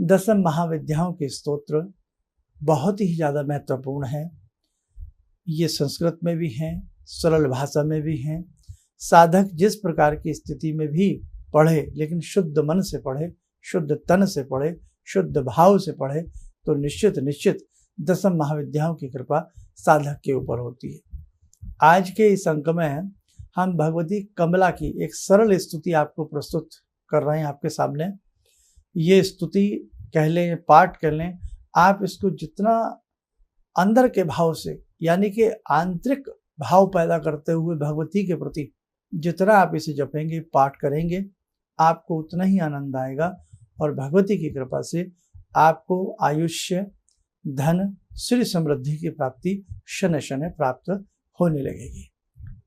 दशम महाविद्याओं के स्तोत्र बहुत ही ज़्यादा महत्वपूर्ण है। ये संस्कृत में भी हैं, सरल भाषा में भी हैं। साधक जिस प्रकार की स्थिति में भी पढ़े, लेकिन शुद्ध मन से पढ़े, शुद्ध तन से पढ़े, शुद्ध भाव से पढ़े, तो निश्चित दशम महाविद्याओं की कृपा साधक के ऊपर होती है। आज के इस अंक में हम भगवती कमला की एक सरल स्तुति आपको प्रस्तुत कर रहे हैं आपके सामने। ये स्तुति कह लें, पाठ कह लें, आप इसको जितना अंदर के भाव से, यानी कि आंतरिक भाव पैदा करते हुए भगवती के प्रति जितना आप इसे जपेंगे, पाठ करेंगे, आपको उतना ही आनंद आएगा और भगवती की कृपा से आपको आयुष्य, धन, श्री समृद्धि की प्राप्ति शनैः शनैः प्राप्त होने लगेगी।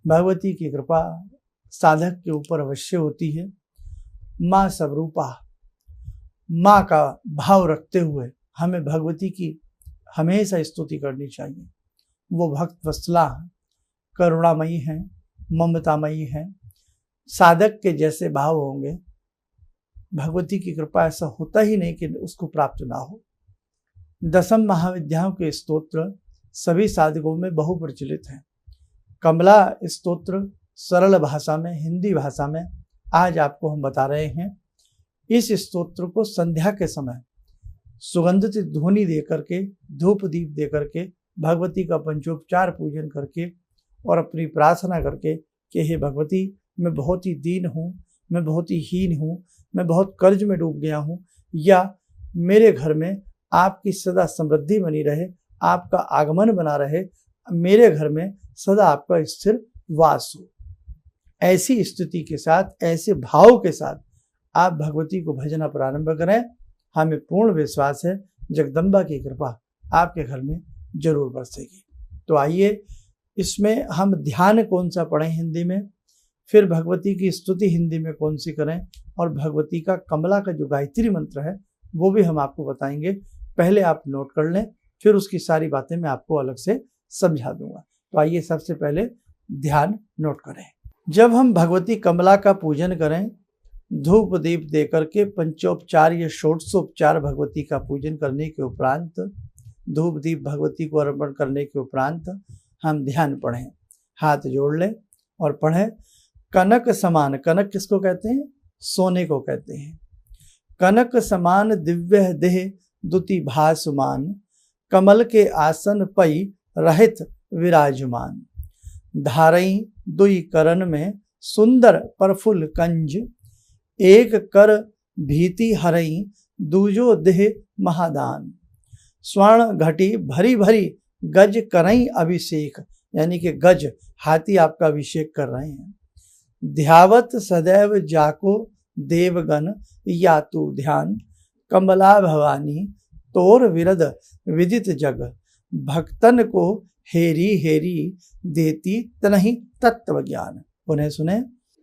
भगवती की कृपा साधक के ऊपर अवश्य होती है। माँ स्वरूपा, माँ का भाव रखते हुए हमें भगवती की हमेशा स्तुति करनी चाहिए। वो भक्त वत्सला, करुणामयी हैं, ममतामयी हैं। साधक के जैसे भाव होंगे, भगवती की कृपा ऐसा होता ही नहीं कि उसको प्राप्त ना हो। दशम महाविद्याओं के स्तोत्र सभी साधकों में बहुप्रचलित हैं। कमला स्तोत्र सरल भाषा में, हिंदी भाषा में आज आपको हम बता रहे हैं। इस स्तोत्र को संध्या के समय सुगंधित ध्वनि दे करके, धूप दीप दे करके, भगवती का पंचोपचार पूजन करके और अपनी प्रार्थना करके कि हे भगवती, मैं बहुत ही दीन हूँ, मैं बहुत ही हीन हूँ, मैं बहुत कर्ज में डूब गया हूँ, या मेरे घर में आपकी सदा समृद्धि बनी रहे, आपका आगमन बना रहे, मेरे घर में सदा आपका स्थिर वास हो। ऐसी स्थिति के साथ, ऐसे भाव के साथ आप भगवती को भजना प्रारंभ करें। हमें पूर्ण विश्वास है जगदम्बा की कृपा आपके घर में जरूर बरसेगी। तो आइए, इसमें हम ध्यान कौन सा पढ़ें हिंदी में, फिर भगवती की स्तुति हिंदी में कौन सी करें, और भगवती का कमला का जो गायत्री मंत्र है वो भी हम आपको बताएंगे। पहले आप नोट कर लें, फिर उसकी सारी बातें मैं आपको अलग से समझा दूंगा। तो आइए सबसे पहले ध्यान नोट करें। जब हम भगवती कमला का पूजन करें, धूप दीप दे करके पंचोपचार या षोडशोपचार भगवती का पूजन करने के उपरांत, धूप दीप भगवती को अर्पण करने के उपरांत हम ध्यान पढ़ें। हाथ जोड़ लें और पढ़ें। कनक समान, कनक किसको कहते हैं? सोने को कहते हैं। कनक समान दिव्य देह दुति भासमान, कमल के आसन पई रहित विराजमान। धारई दुई करन में सुंदर प्रफुल्ल कंज, एक कर भीति हरई दूजो देह महादान। स्वर्ण घटी भरी भरी गज करई अभिषेक, यानी कि गज हाथी आपका अभिषेक कर रहे हैं। ध्यावत सदैव जाको देवगण यातु ध्यान, कमला भवानी तोर विरद विदित जग। भक्तन को हेरी हेरी देती तनहि तत्व ज्ञान। पुनः सुने।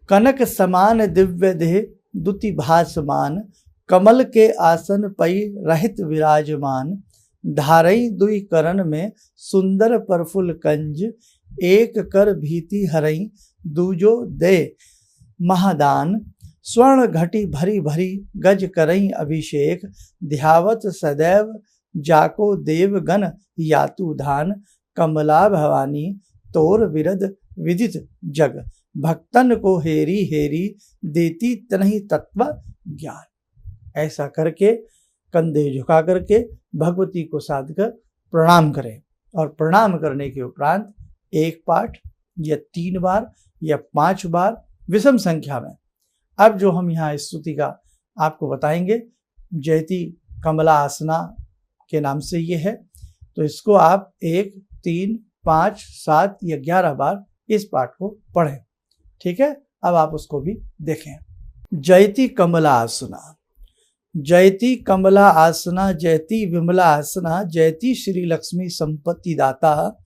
कनक समान दिव्य देह दुति भासमान, कमल के आसन पई रहित विराजमान। धारई दुई करन में सुंदर प्रफुल्ल कंज, एक कर भीति हरई दूजो दे महादान। स्वर्ण घटी भरी भरी गज करई अभिषेक, ध्यावत सदैव जाको देवगण यातु धान। कमला भवानी तोर विरद विदित जग, भक्तन को हेरी हेरी देती तनहि तत्व ज्ञान। ऐसा करके कंधे झुका करके भगवती को साध कर प्रणाम करें, और प्रणाम करने के उपरांत एक पाठ या 3 बार या 5 बार विषम संख्या में, अब जो हम यहाँ स्तुति का आपको बताएंगे, जयति कमला आसना के नाम से ये है, तो इसको आप 1, 3, 5, 7 या 11 बार इस पाठ को पढ़ें। ठीक है, अब आप उसको भी देखें। जयति कमला आसना, जयति कमला आसना, जयति विमला आसना, जयति श्री लक्ष्मी संपत्ति दाता,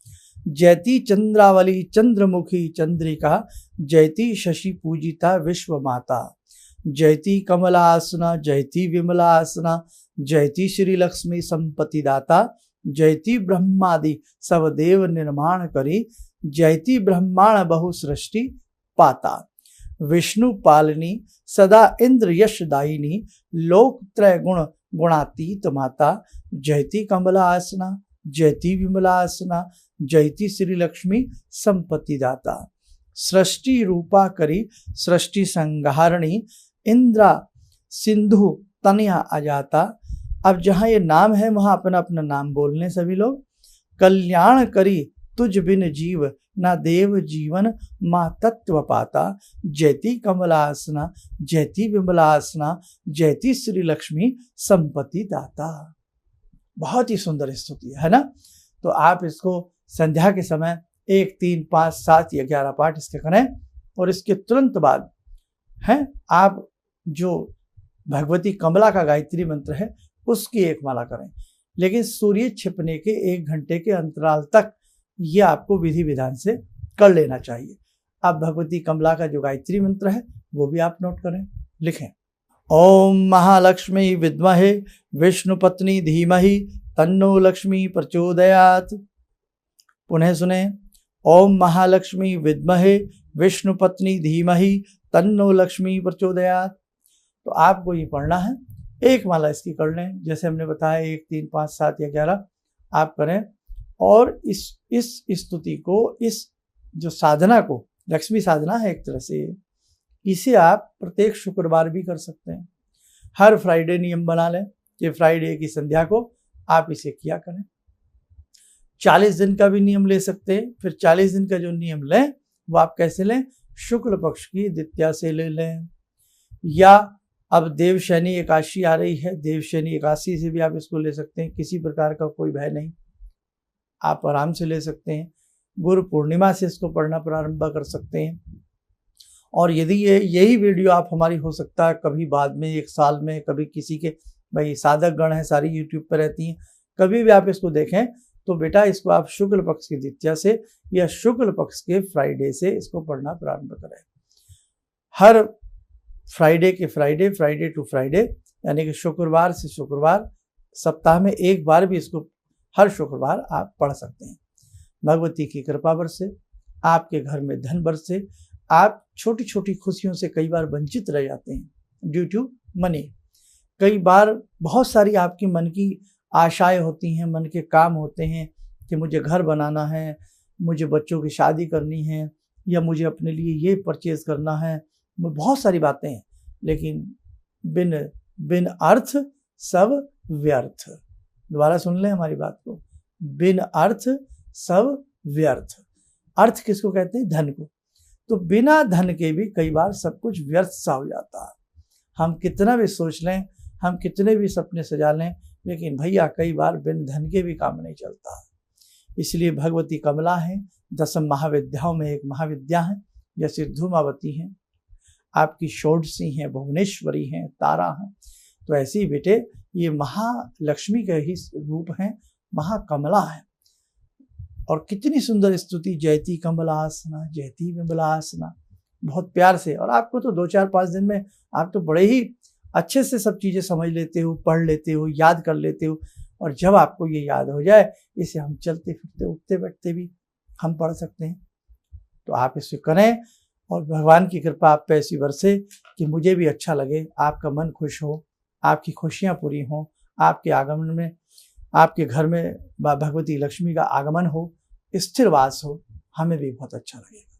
जयति चंद्रावली चंद्रमुखी चंद्रिका, जयति शशि पूजिता विश्व माता। जयति कमला आसना, जयति विमला आसना, जयति श्री लक्ष्मी संपत्ति दाता, जयति ब्रह्मादि सब देव निर्माण करी, जयति ब्रह्मांड बहु सृष्टि पाता। विष्णु पालिनी सदा इंद्र यश दायिनी, लोक त्रय गुण गुणातीत माता जयति कमलासना जयति विमलासना जयति श्री लक्ष्मी संपत्ति दाता। सृष्टि रूपा करी सृष्टि संहारणी इंद्रा सिंधु तनया अजाता। अब जहाँ ये नाम है वहाँ अपना अपना नाम बोलने सभी लोग। कल्याण करी तुझ बिन जीव ना देव जीवन माँ तत्व पाता जयति कमलासना जयति विमलासना जयति श्री लक्ष्मी संपत्ति दाता। बहुत ही सुंदर स्तुति है ना। तो आप इसको संध्या के समय 1, 3, 5, 7 या 11 पाठ इसके करें और इसके तुरंत बाद हैं आप जो भगवती कमला का गायत्री मंत्र है उसकी एक माला करें, लेकिन सूर्य छिपने के 1 घंटे के अंतराल तक ये आपको विधि विधान से कर लेना चाहिए। अब भगवती कमला का जो गायत्री मंत्र है वो भी आप नोट करें, लिखें। ओम महालक्ष्मी विद्महे विष्णु पत्नी धीमहि तन्नो लक्ष्मी प्रचोदयात्। पुनः सुने। ओम महालक्ष्मी विद्महे विष्णु पत्नी धीमहि तन्नो लक्ष्मी प्रचोदयात्। तो आपको ये पढ़ना है, एक माला इसकी कर लें, जैसे हमने बताया 1, 3, 5, 7 या 11 आप करें। और इस स्तुति को, इस जो साधना को, लक्ष्मी साधना है एक तरह से, इसे आप प्रत्येक शुक्रवार भी कर सकते हैं। हर फ्राइडे नियम बना लें कि फ्राइडे की संध्या को आप इसे किया करें। 40 दिन का भी नियम ले सकते हैं। फिर 40 दिन का जो नियम लें वो आप कैसे लें, शुक्ल पक्ष की द्वितीया से ले लें, या अब देवशनि एकादशी आ रही है, देवशनि एकादशी से भी आप इसको ले सकते हैं। किसी प्रकार का कोई भय नहीं, आप आराम से ले सकते हैं। गुरु पूर्णिमा से इसको पढ़ना प्रारंभ कर सकते हैं। और यदि यही वीडियो आप हमारी हो सकता है कभी बाद में, 1 साल में, कभी किसी के भाई साधक गण है सारी यूट्यूब पर रहती हैं, कभी भी आप इसको देखें तो बेटा इसको आप शुक्ल पक्ष की द्वितीया से या शुक्ल पक्ष के फ्राइडे से इसको पढ़ना प्रारंभ करें। हर फ्राइडे के फ्राइडे टू फ्राइडे, यानी कि शुक्रवार से शुक्रवार, सप्ताह में 1 बार भी इसको हर शुक्रवार आप पढ़ सकते हैं। भगवती की कृपा बरसे, आपके घर में धन बरसे। आप छोटी छोटी खुशियों से कई बार वंचित रह जाते हैं ड्यू टू मनी। कई बार बहुत सारी आपकी मन की आशाएं होती हैं, मन के काम होते हैं कि मुझे घर बनाना है, मुझे बच्चों की शादी करनी है, या मुझे अपने लिए ये परचेज करना है, बहुत सारी बातें हैं, लेकिन बिन अर्थ सब व्यर्थ। दोबारा सुन लें हमारी बात को, बिन अर्थ सब व्यर्थ। अर्थ किसको कहते हैं? धन को। तो बिना धन के भी कई बार सब कुछ व्यर्थ सा हो जाता है। हम कितना भी सोच लें, हम कितने भी सपने सजा लें, लेकिन भैया कई बार बिन धन के भी काम नहीं चलता। इसलिए भगवती कमला है, 10 महाविद्याओं में एक महाविद्या है, जैसे धूमावती हैं, आपकी षोडशी हैं, भुवनेश्वरी हैं, तारा हैं। तो ऐसे ही बेटे ये महालक्ष्मी के ही रूप हैं, महाकमला है। और कितनी सुंदर स्तुति, जयति कमलासना जयति विमलासना, बहुत प्यार से। और आपको तो 2, 4, 5 दिन में आप तो बड़े ही अच्छे से सब चीज़ें समझ लेते हो, पढ़ लेते हो, याद कर लेते हो। और जब आपको ये याद हो जाए, इसे हम चलते फिरते उठते बैठते भी हम पढ़ सकते हैं। तो आप इसे करें और भगवान की कृपा आप पे ऐसी बरसे कि मुझे भी अच्छा लगे, आपका मन खुश हो, आपकी खुशियाँ पूरी हों, आपके आगमन में, आपके घर में भगवती लक्ष्मी का आगमन हो, स्थिर वास हो, हमें भी बहुत अच्छा लगेगा।